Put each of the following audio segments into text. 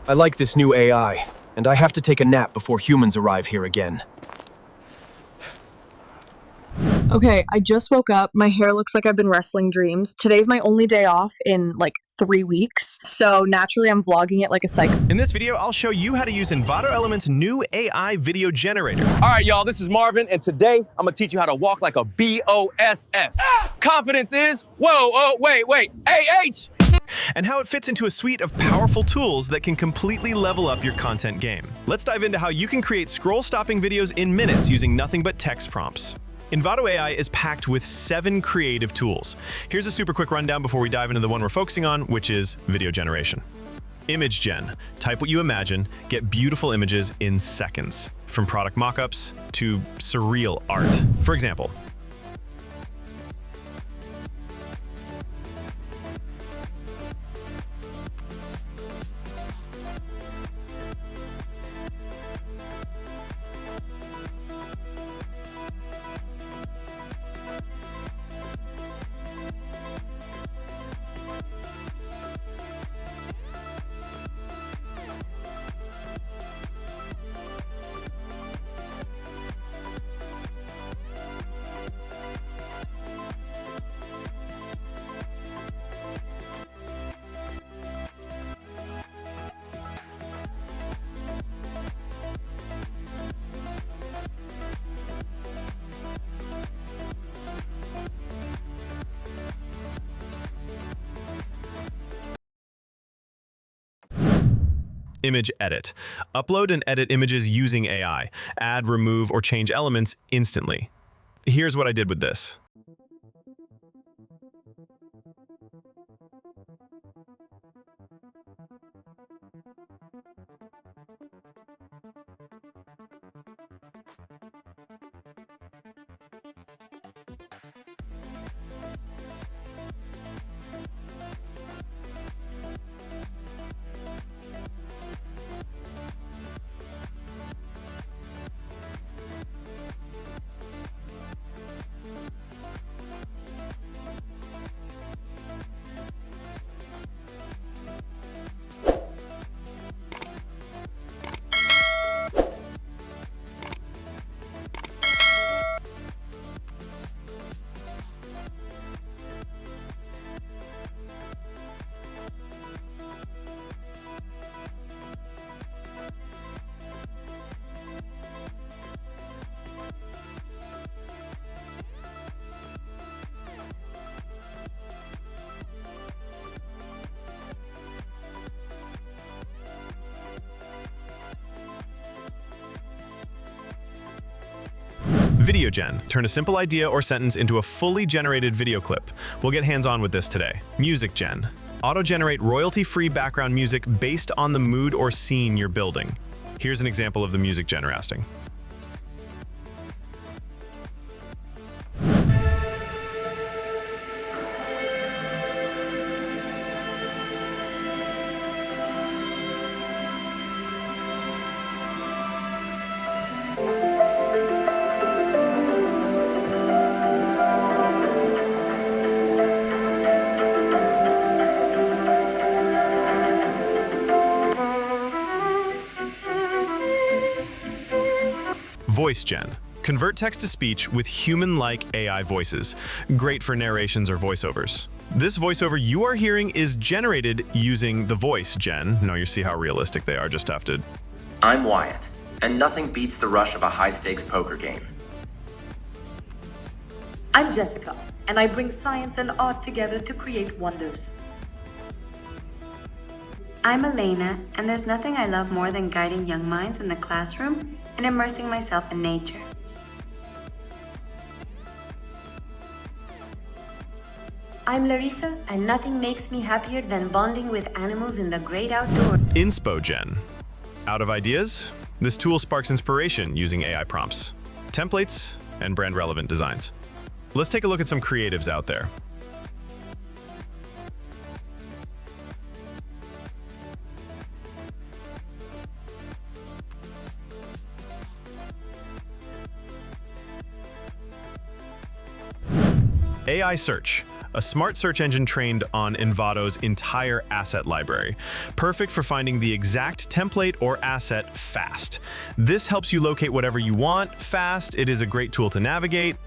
I like this new AI, and I have to take a nap before humans arrive here again. Okay, I just woke up. My hair looks like I've been wrestling dreams. Today's my only day off in like 3 weeks, so naturally I'm vlogging it like a psycho. In this video, I'll show you how to use Envato Element's new AI video generator. All right, y'all, this is Marvin, and today I'm gonna teach you how to walk like a BOSS. Confidence is, wait, AH! And how it fits into a suite of powerful tools that can completely level up your content game. Let's dive into how you can create scroll-stopping videos in minutes using nothing but text prompts. Envato AI is packed with 7 creative tools. Here's a super quick rundown before we dive into the one we're focusing on, which is video generation. Image gen. Type what you imagine, get beautiful images in seconds, from product mockups to surreal art. For example, image edit. Upload and edit images using AI. Add, remove, or change elements instantly. Here's what I did with this. Video gen. Turn a simple idea or sentence into a fully generated video clip. We'll get hands-on with this today. Music gen. Auto-generate royalty-free background music based on the mood or scene you're building. Here's an example of the music generating. Voice gen. Convert text-to-speech with human-like AI voices. Great for narrations or voiceovers. This voiceover you are hearing is generated using the voice gen. Now you see how realistic they are, just have to... I'm Wyatt, and nothing beats the rush of a high-stakes poker game. I'm Jessica, and I bring science and art together to create wonders. I'm Elena, and there's nothing I love more than guiding young minds in the classroom and immersing myself in nature. I'm Larissa, and nothing makes me happier than bonding with animals in the great outdoors. Inspo gen. Out of ideas? This tool sparks inspiration using AI prompts, templates, and brand-relevant designs. Let's take a look at some creatives out there. AI search. a smart search engine trained on Envato's entire asset library, perfect for finding the exact template or asset fast. This helps you locate whatever you want fast. It is a great tool to navigate.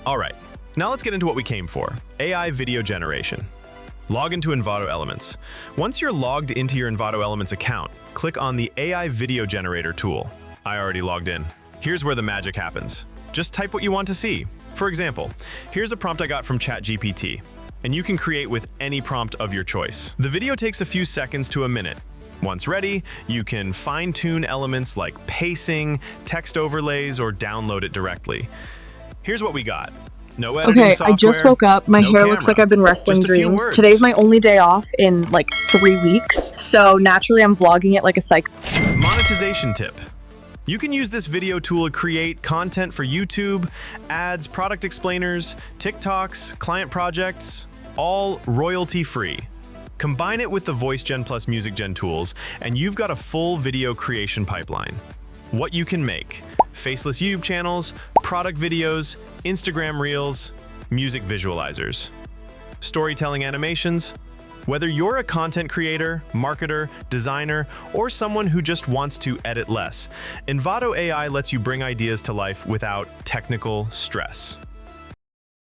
All right, now let's get into what we came for, AI video generation. Log into Envato Elements. Once you're logged into your Envato Elements account, click on the AI Video Generator tool. I already logged in. Here's where the magic happens. Just type what you want to see. For example, here's a prompt I got from ChatGPT, and you can create with any prompt of your choice. The video takes a few seconds to a minute. Once ready, you can fine-tune elements like pacing, text overlays, or download it directly. Here's what we got. No editing Okay, software, I just woke up. My no hair looks like camera. I've been wrestling Just a few dreams. words. Today's my only day off in like 3 weeks. So naturally, I'm vlogging it like a psycho. Monetization tip. You can use this video tool to create content for YouTube, ads, product explainers, TikToks, client projects, all royalty-free. Combine it with the Voice Gen plus Music Gen tools, and you've got a full video creation pipeline. What you can make: faceless YouTube channels, product videos, Instagram Reels, music visualizers, storytelling animations. Whether you're a content creator, marketer, designer, or someone who just wants to edit less, Envato AI lets you bring ideas to life without technical stress.